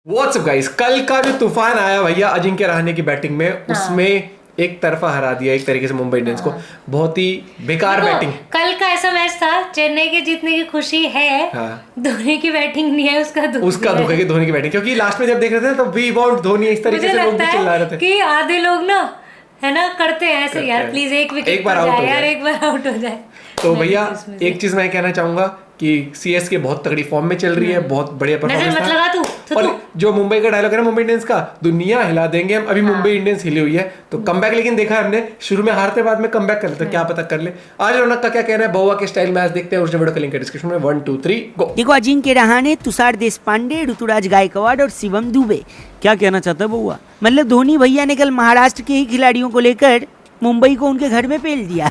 WhatsApp guys, कल का जो तूफान आया भैया अजिंक्य रहाणे की बैटिंग में, उसमें एक तरफा हरा दिया एक तरीके से मुंबई इंडियंस को। बहुत ही बेकार बैटिंग। कल का ऐसा मैच था, चेन्नई के जीतने की खुशी है, धोनी की बैटिंग नहीं है, उसका दुख है कि धोनी की बैटिंग, क्योंकि लास्ट में जब देख रहे थे तो वी वांट धोनी इस तरीके से लोग भी चिल्ला रहे थे कि आधे लोग ना है ना करते हैं ऐसे, यार प्लीज एक विकेट एक बार आउट हो जाए, एक बार आउट हो जाए। तो भैया एक चीज मैं कहना चाहूंगा कि सीएसके बहुत तगड़ी फॉर्म में चल रही है, बहुत बढ़िया परफॉर्मेंस। और जो मुंबई का डायलॉग है ना मुंबई इंडियंस का, दुनिया हिला देंगे हम, अभी मुंबई इंडियंस हिली हुई है। तो कमबैक लेकिन देखा है हमने, शुरू में हारते बाद में कमबैक कर ले, तो क्या पता कर ले। आज रौनक का क्या कहना है, बउआ के स्टाइल मैच देखते हैं, उसने वीडियो का लिंक है डिस्क्रिप्शन में। 1 2 3 गो। देखो, अजिंक्य रहाणे, तुषार देशपांडे, ऋतुराज गायकवाड़ और शिवम दुबे। क्या कहना चाहता है बउआ? मतलब धोनी भैया ने कल महाराष्ट्र के ही खिलाड़ियों को लेकर मुंबई को उनके घर में पेल दिया।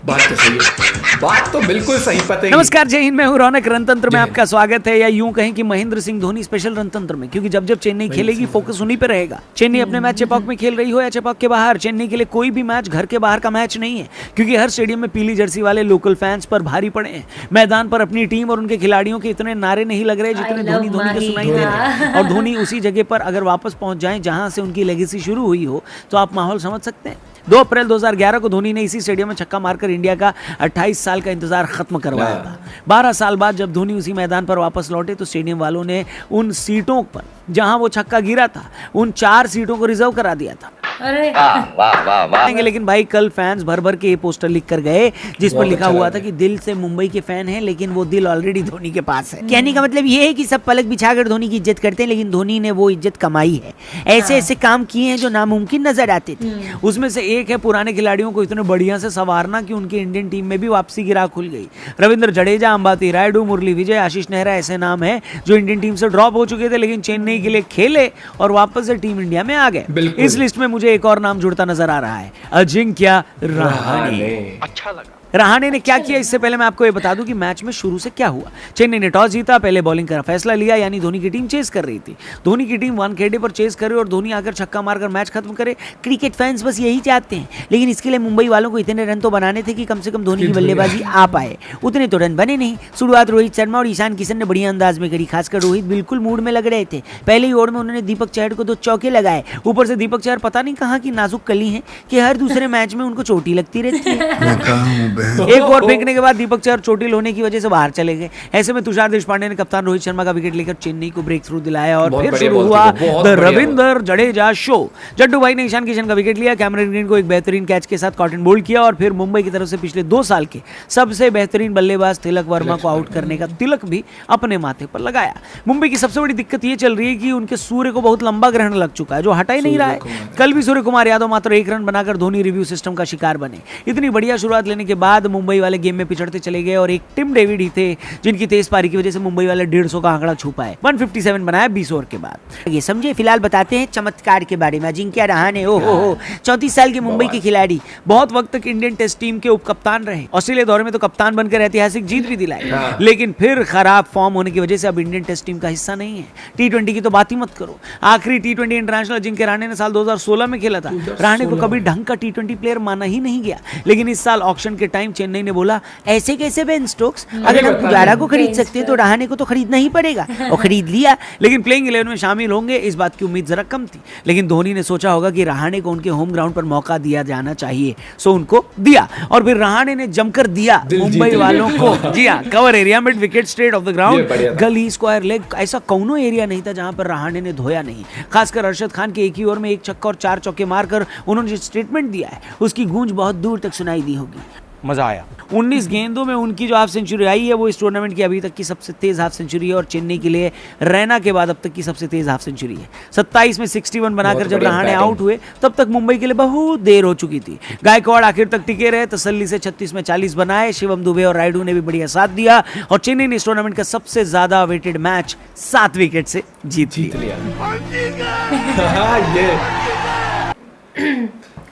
बात तो सही है, बात तो बिल्कुल सही पता है। नमस्कार, जय हिंद, मैं हूं रौनक। रणतंत्र में आपका स्वागत है, या यूं कहें कि महेंद्र सिंह धोनी स्पेशल रणतंत्र में, क्योंकि जब जब चेन्नई खेलेगी फोकस उन्हीं पे रहेगा। चेन्नई अपने मैच चेपॉक में खेल रही हो या चेपॉक के बाहर, चेन्नई के लिए कोई भी मैच घर के बाहर का मैच नहीं है, क्योंकि हर स्टेडियम में पीली जर्सी वाले लोकल फैंस पर भारी पड़े हैं। मैदान पर अपनी टीम और उनके खिलाड़ियों के इतने नारे नहीं लग रहे जितने धोनी के सुनाई दे रहे हैं। और धोनी उसी जगह पर अगर वापस पहुंच जाए जहां से उनकी लेगेसी शुरू हुई हो, तो आप माहौल समझ सकते हैं। 2 अप्रैल 2011 को धोनी ने इसी स्टेडियम में छक्का मारकर इंडिया का 28 साल का इंतजार खत्म करवाया था। 12 साल बाद जब धोनी उसी मैदान पर वापस लौटे, तो स्टेडियम वालों ने उन सीटों पर जहां वो छक्का गिरा था, उन 4 सीटों को रिजर्व करा दिया था। अरे वाह। लेकिन भाई कल फैंस भर भर के ये पोस्टर लिख कर गए जिस पर लिखा हुआ था कि दिल से मुंबई के फैन हैं, लेकिन वो दिल ऑलरेडी धोनी के पास है। कहने का मतलब ये है कि सब पलक बिछाकर धोनी की इज्जत करते हैं, लेकिन धोनी ने वो इज्जत कमाई है। ऐसे ऐसे काम किए हैं जो नामुमकिन नजर आते थे। उसमें से एक है पुराने खिलाड़ियों को इतने बढ़िया से संवारना कि उनकी इंडियन टीम में भी वापसी की राह खुल गई। रविंद्र जडेजा, अंबाती रायडू, मुरली विजय, आशीष नेहरा ऐसे नाम है जो इंडियन टीम से ड्रॉप हो चुके थे, लेकिन चेन्नई के लिए खेले और वापस से टीम इंडिया में आ गए। इस लिस्ट में मुझे एक और नाम जुड़ता नजर आ रहा है, अजिंक्य रहाणे। अच्छा लगा। रहाणे ने क्या किया, इससे पहले मैं आपको ये बता दूं कि मैच में शुरू से क्या हुआ। चेन्नई ने टॉस जीता, पहले बॉलिंग का फैसला लिया, यानी धोनी की टीम चेस कर रही थी। धोनी की टीम 1 खेडे पर चेस करे और धोनी आकर छक्का मारकर मैच खत्म करे। क्रिकेट फैंस बस यही चाहते हैं, लेकिन इसके लिए मुंबई वालों को इतने रन तो बनाने थे कि कम से कम धोनी की बल्लेबाजी आ पाए। उतने तो रन बने नहीं। शुरुआत रोहित शर्मा और ईशान किशन ने बढ़िया अंदाज में करी, खासकर रोहित बिल्कुल मूड में लग रहे थे। पहले ही ओवर में उन्होंने दीपक चहर को 2 चौके लगाए। ऊपर से दीपक चहर पता नहीं कहाँ की नाजुक कली है कि हर दूसरे मैच में उनको चोटी लगती रहती है। एक ओवर फेंकने के बाद दीपक चहर चोटिल होने की वजह से बाहर चले गए। ऐसे में तुषार देशपांडे ने कप्तान रोहित शर्मा का विकेट लेकर चेन्नई को ब्रेक थ्रू दिलाया और फिर शुरू हुआ द रविंद्र जडेजा शो। जड्डू भाई ने ईशान किशन का विकेट लिया, कैमरन ग्रीन को एक बेहतरीन कैच के साथ कॉटन बोल्ड किया और फिर मुंबई की तरफ से पिछले 2 साल के सबसे बेहतरीन बल्लेबाज तिलक वर्मा को आउट करने का तिलक भी अपने माथे पर लगाया। मुंबई की सबसे बड़ी दिक्कत ये चल रही है कि उनके सूर्य को बहुत लंबा ग्रहण लग चुका है, जो हटा ही नहीं रहा है। कल भी सूर्य कुमार यादव मात्र 1 रन बनाकर धोनी रिव्यू सिस्टम का शिकार बने। इतनी बढ़िया शुरुआत लेने के बाद मुंबई वाले गेम में पिछड़ते चले गए और एक टिम डेविड ही थे जिनकी तेज पारी की वजह से मुंबई वाले 150 का आंकड़ा छू पाए। 157 बनाया 20 ओवर के बाद। ये समझे, फिलहाल बताते हैं चमत्कार के बारे में। अजिंक्य रहाणे, ओहो 34 साल के मुंबई के खिलाड़ी, बहुत वक्त तक इंडियन टेस्ट टीम के उप कप्तान रहे। ऑस्ट्रेलिया दौरे में तो कप्तान बनकर ऐतिहासिक जीत भी दिलाई, लेकिन फिर खराब फॉर्म होने की वजह से अब इंडियन टेस्ट टीम का हिस्सा नहीं है। T20 की तो बात ही मत करो। आखिरी T20 इंटरनेशनल अजिंक्य रहाणे ने साल 2016 में खेला था। रहाणे को कभी ढंग का T20 प्लेयर माना ही नहीं गया, लेकिन इस साल ऑक्शन के टाइम चेन्नई ने बोला, ऐसे कैसे बेन स्टोक्स, अगर हम पुजारा को खरीद सकते हैं तो रहाणे को तो खरीदना ही पड़ेगा, और खरीद लिया। लेकिन प्लेइंग 11 में शामिल होंगे इस बात की उम्मीद जरा कम थी, लेकिन धोनी ने सोचा होगा कि रहाणे को उनके होम ग्राउंड पर मौका दिया जाना चाहिए, सो उनको दिया और फिर रहाणे ने जमकर दिया मुंबई वालों को। जी हां, cover area mid wicket straight of the ground, गली, स्क्वायर लेग, ऐसा कौनो एरिया नहीं था जहां पर रहाणे ने धोया नहीं। खासकर अरशद खान के एक ही ओवर में 1 छक्का और 4 चौके मारकर उन्होंने जो स्टेटमेंट दिया है उसकी गूंज बहुत दूर तक सुनाई दी होगी। मजा आया। 19 गेंदों में उनकी जो हाफ सेंचुरी आई है वो इस टूर्नामेंट की अभी तक की सबसे तेज हाफ सेंचुरी है और चेन्नई के लिए रैना के बाद अब तक की सबसे तेज हाफ सेंचुरी है। 27 में 61 बनाकर जब रहाणे आउट हुए तब तक मुंबई के लिए बहुत देर हो चुकी थी। गायकवाड़ आखिर तक टिके रहे, तसल्ली से 36 में 40 बनाए। शिवम दुबे और रायडू ने भी बढ़िया साथ दिया और चेन्नई ने इस टूर्नामेंट का सबसे ज्यादा वेटेड मैच 7 विकेट से जीत लिया।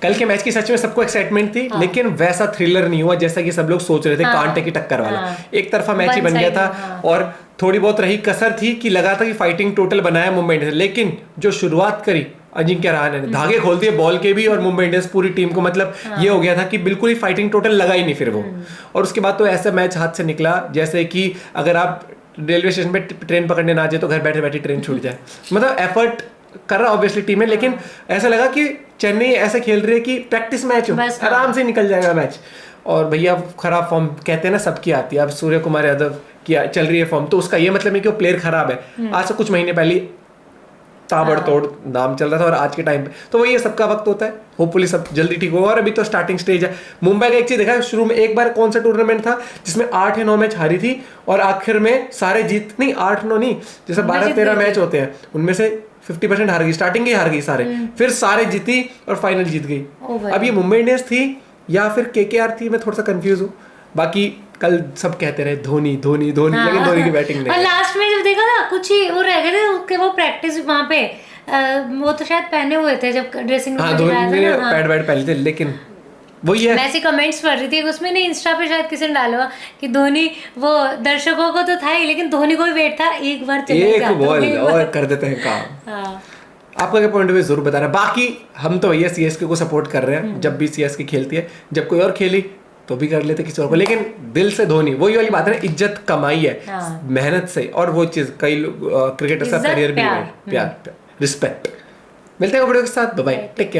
कल के मैच की सच में सबको एक्साइटमेंट थी, लेकिन वैसा थ्रिलर नहीं हुआ जैसा कि सब लोग सोच रहे थे। कांटे की टक्कर वाला एक तरफा मैच ही बन गया था और थोड़ी बहुत रही कसर थी कि लगा था कि फाइटिंग टोटल बनाया मुंबई इंडियंस, लेकिन जो शुरुआत करी अजिंक्य रहाणे ने, धागे खोल दिए बॉल के भी और मुंबई इंडियंस पूरी टीम को, मतलब ये हो गया था कि बिल्कुल ही फाइटिंग टोटल लगा ही नहीं फिर वो। और उसके बाद तो ऐसा मैच हाथ से निकला जैसे कि अगर आप रेलवे स्टेशन पे ट्रेन पकड़ने ना जाए तो घर बैठे बैठे ट्रेन छूट जाए। मतलब एफर्ट कर रहा ऑब्वियसली टीम है, लेकिन ऐसा लगा कि चेन्नई ऐसे खेल रही है कि प्रैक्टिस मैच हो, आराम से निकल जाएगा मैच। और भैया खराब फॉर्म कहते हैं ना सबकी आती है, अब सूर्य कुमार यादव की चल रही है फॉर्म, तो उसका ये मतलब नहीं कि वो प्लेयर खराब है। आज से कुछ महीने पहले ताबड़तोड़ नाम चल रहा था, और आज के टाइम पे तो वही है, सबका वक्त होता है, होपफुली सब जल्दी ठीक होगा। और अभी तो स्टार्टिंग स्टेज है। मुंबई का एक चीज देखा, शुरू में एक बार कौन सा टूर्नामेंट था जिसमें 8 या 9 मैच हारी थी और आखिर में सारे जीत, नहीं 8-9 नहीं, जैसे 12-13 मैच होते हैं उनमें से 50% हार गई, स्टार्टिंग ही हार गई सारे, फिर सारे जीती और फाइनल जीत गई। अब ये मुंबई इंडियंस थी या फिर केकेआर थी, मैं थोड़ा सा कंफ्यूज हूँ। बाकी कल सब कहते रहे धोनी धोनी धोनी, लेकिन धोनी की बैटिंग नहीं। और लास्ट में जब देखा ना कुछ ही वो रह गए थे कि वो प्रैक्टिस वहाँ पे वो तो शायद पहने हुए थे जब ड्रेसिंग रूम में धोनी ने पैड वैड पहले थे, लेकिन वही है। मैं ऐसे कमेंट्स पढ़ रही थी उसमें, नहीं इंस्टा पे शायद किसी ने डाला कि धोनी वो दर्शकों को तो था ही, लेकिन धोनी को भी वेट था एक बार चलेगा, एक बॉल और कर देते हैं काम। आपका क्या पॉइंट ऑफ व्यू जरूर बताना। बाकी हम तो भैया सीएसके को सपोर्ट कर रहे हैं, जब भी सीएसके खेलती है, जब कोई और खेली तो भी कर लेते किसी और को, लेकिन दिल से धोनी, वही वाली बात है ना, इज्जत कमाई है मेहनत से, और वो चीज कई लोग क्रिकेटर का करियर भी है, प्यार रिस्पेक्ट। मिलते हैं वीडियो के साथ, बाय बाय, टेक केयर।